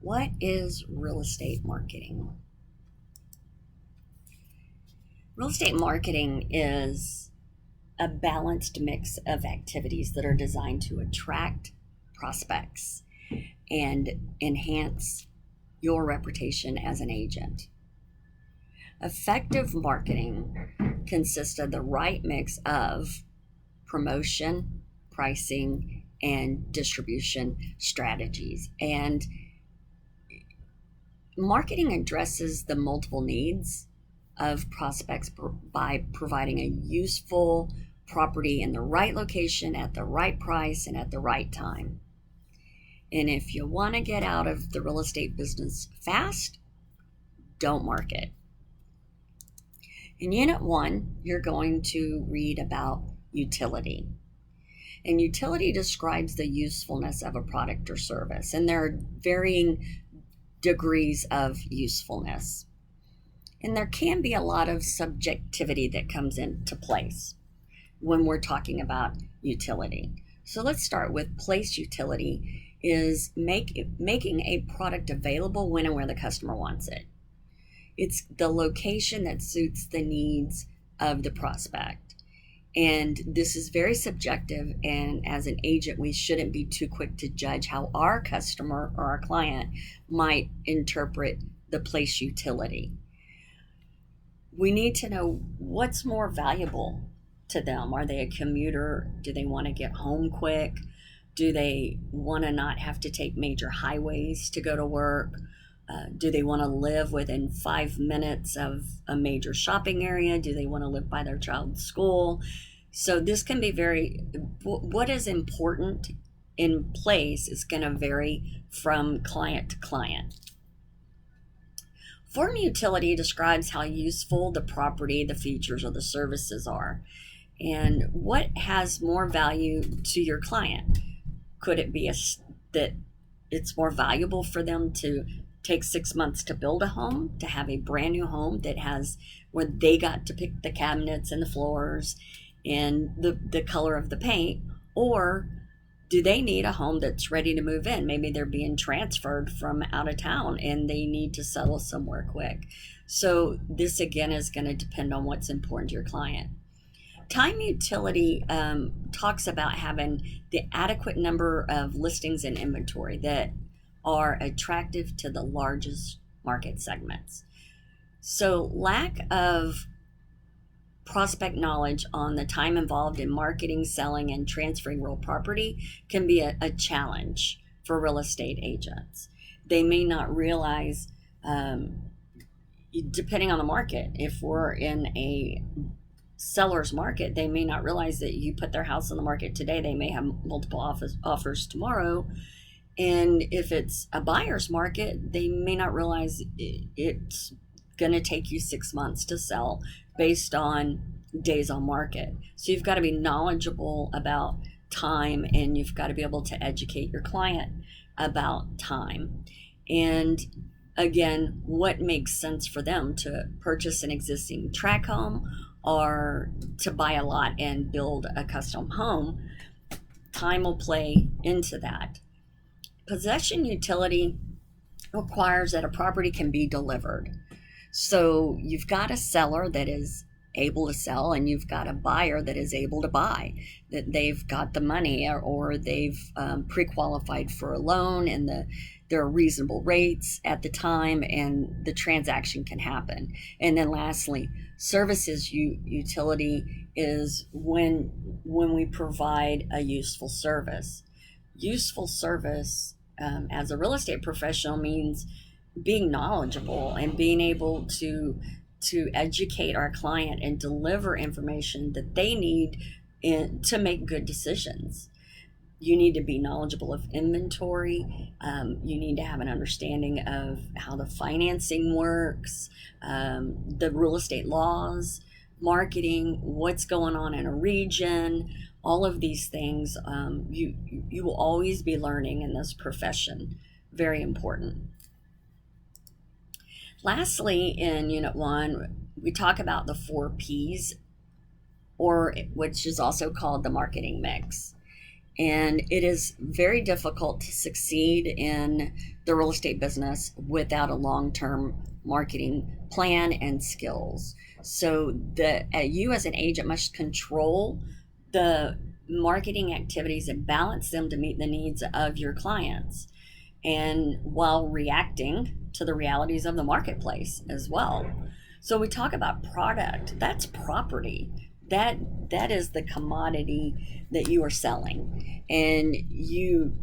What is real estate marketing? Real estate marketing is a balanced mix of activities that are designed to attract prospects and enhance your reputation as an agent. Effective marketing consists of the right mix of promotion, pricing, and distribution strategies. And marketing addresses the multiple needs of prospects by providing a useful property in the right location at the right price and at the right time. And if you want to get out of the real estate business fast, don't market. In Unit 1, you're going to read about utility. And utility describes the usefulness of a product or service, and there are varying degrees of usefulness. And there can be a lot of subjectivity that comes into place when we're talking about utility. So let's start with place utility is making a product available when and where the customer wants it. It's the location that suits the needs of the prospect. And this is very subjective, and as an agent, we shouldn't be too quick to judge how our customer or our client might interpret the place utility. We need to know what's more valuable to them. Are they a commuter? Do they want to get home quick? Do they want to not have to take major highways to go to work? Do they want to live within 5 minutes of a major shopping area? Do they want to live by their child's school? So this can be what is important in place is going to vary from client to client. Form utility describes how useful the property, the features, or the services are, and what has more value to your client. Could it be that it's more valuable for them to take 6 months to build a home, to have a brand new home that has where they got to pick the cabinets and the floors and the color of the paint? Or do they need a home that's ready to move in? Maybe they're being transferred from out of town and they need to settle somewhere quick. So this again is going to depend on what's important to your client. Time utility talks about having the adequate number of listings and inventory that are attractive to the largest market segments. So lack of prospect knowledge on the time involved in marketing, selling, and transferring real property can be a challenge for real estate agents. They may not realize, depending on the market, if we're in a seller's market, they may not realize that you put their house on the market today, they may have multiple offers tomorrow. And if it's a buyer's market, they may not realize it's going to take you 6 months to sell based on days on market. So you've got to be knowledgeable about time, and you've got to be able to educate your client about time. And again, what makes sense for them to purchase an existing tract home or to buy a lot and build a custom home. Time will play into that. Possession utility requires that a property can be delivered. So you've got a seller that is able to sell, and you've got a buyer that is able to buy, that they've got the money or they've pre-qualified for a loan, and there are reasonable rates at the time, and the transaction can happen. And then lastly, services utility is when we provide a useful service. Useful service as a real estate professional means being knowledgeable and being able to educate our client and deliver information that they need to make good decisions. You need to be knowledgeable of inventory. You need to have an understanding of how the financing works, the real estate laws, marketing, what's going on in a region. All of these things, you will always be learning in this profession. Very important. Lastly, in Unit 1, we talk about the 4 Ps, or which is also called the marketing mix. And it is very difficult to succeed in the real estate business without a long-term marketing plan and skills. So you as an agent must control the marketing activities and balance them to meet the needs of your clients, and while reacting to the realities of the marketplace as well. So we talk about product, that's property. That is the commodity that you are selling. And you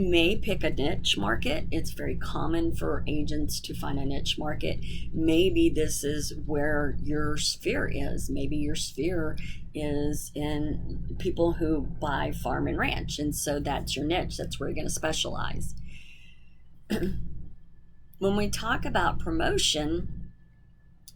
may pick a niche market. It's very common for agents to find a niche market. Maybe this is where your sphere is. Maybe your sphere is in people who buy farm and ranch, and so that's your niche. That's where you're going to specialize. When we talk about promotion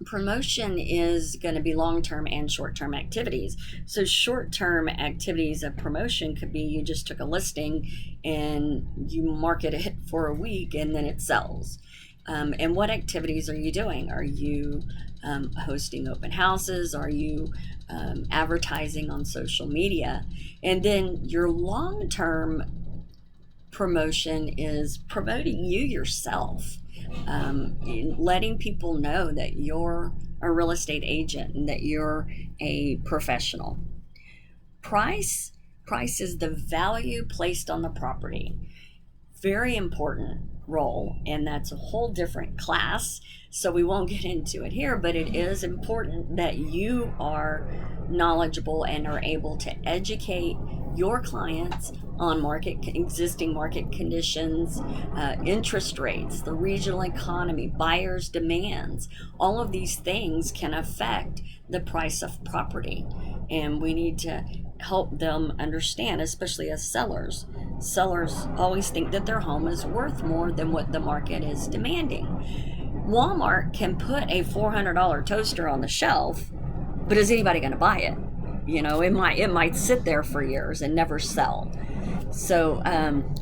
is going to be long-term and short-term activities. So short-term activities of promotion could be you just took a listing and you market it for a week and then it sells. And what activities are you doing? Are you hosting open houses? Are you advertising on social media? And then your long-term promotion is promoting you yourself, letting people know that you're a real estate agent and that you're a professional. Price is the value placed on the property. Very important role, and that's a whole different class, so we won't get into it here, but it is important that you are knowledgeable and are able to educate your clients on existing market conditions, interest rates, the regional economy, buyers' demands. All of these things can affect the price of property, and we need to help them understand, especially as sellers. Sellers always think that their home is worth more than what the market is demanding. Walmart can put a $400 toaster on the shelf, but is anybody going to buy it? It might sit there for years and never sell. So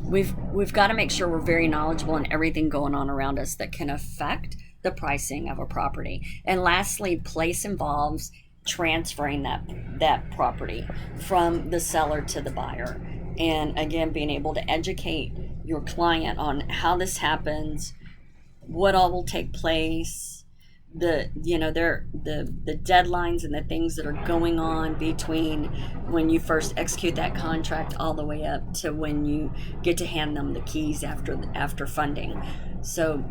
we've got to make sure we're very knowledgeable in everything going on around us that can affect the pricing of a property. And lastly, place involves transferring that property from the seller to the buyer. And again, being able to educate your client on how this happens, what all will take place, the deadlines and the things that are going on between when you first execute that contract all the way up to when you get to hand them the keys after funding. So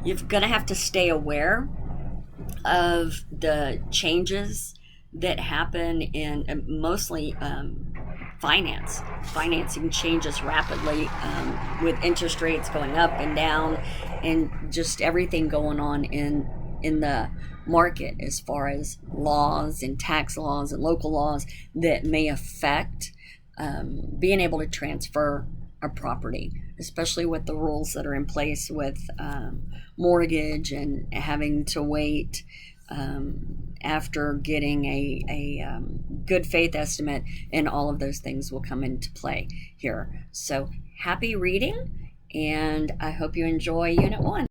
you're going to have to stay aware of the changes that happen in mostly financing changes rapidly, with interest rates going up and down, and just everything going on in the market as far as laws and tax laws and local laws that may affect being able to transfer a property, especially with the rules that are in place with mortgage and having to wait after getting a good faith estimate, and all of those things will come into play here. So happy reading, and I hope you enjoy Unit 1.